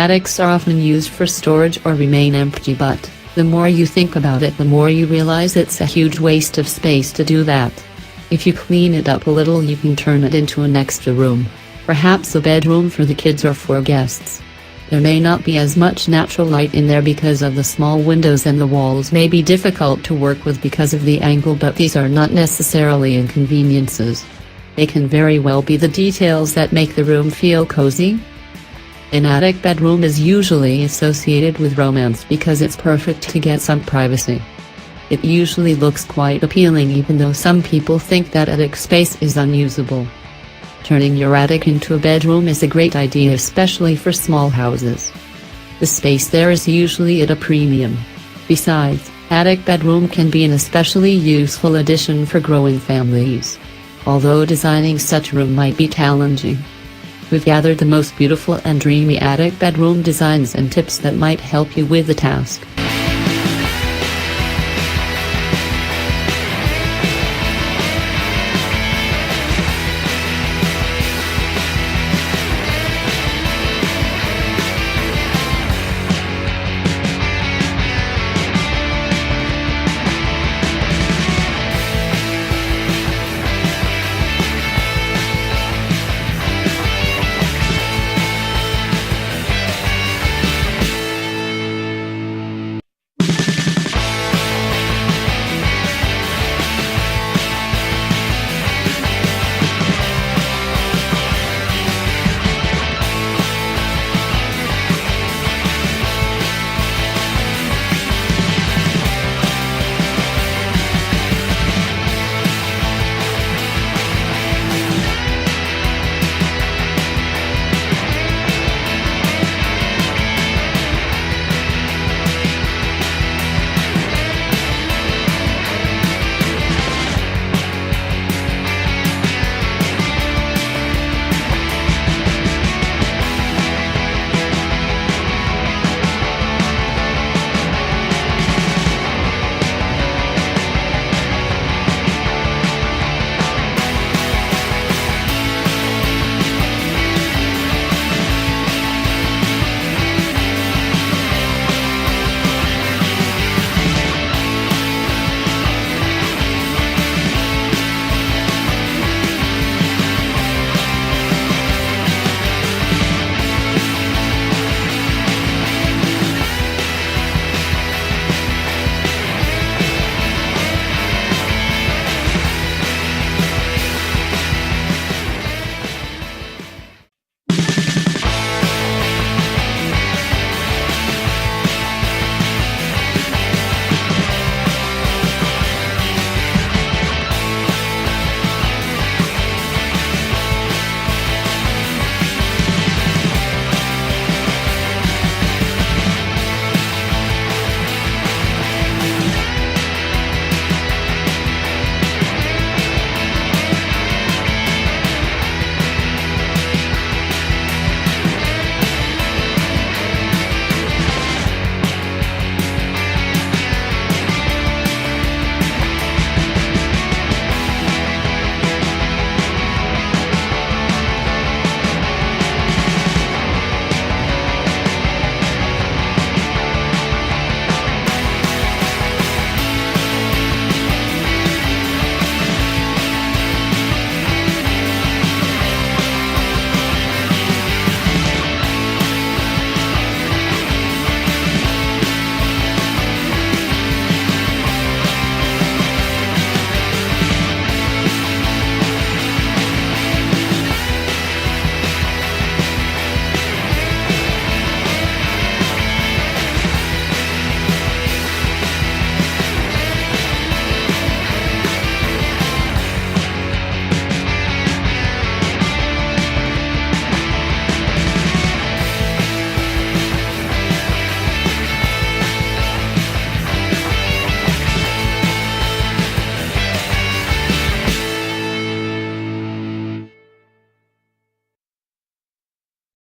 Attics are often used for storage or remain empty, but the more you think about it, the more you realize it's a huge waste of space to do that. If you clean it up a little, you can turn it into an extra room, perhaps a bedroom for the kids or for guests. There may not be as much natural light in there because of the small windows, and the walls may be difficult to work with because of the angle, but these are not necessarily inconveniences. They can very well be the details that make the room feel cozy. An attic bedroom is usually associated with romance because it's perfect to get some privacy. It usually looks quite appealing, even though some people think that attic space is unusable. Turning your attic into a bedroom is a great idea, especially for small houses. The space there is usually at a premium. Besides, attic bedroom can be an especially useful addition for growing families, although designing such a room might be challenging. We've gathered the most beautiful and dreamy attic bedroom designs and tips that might help you with the task.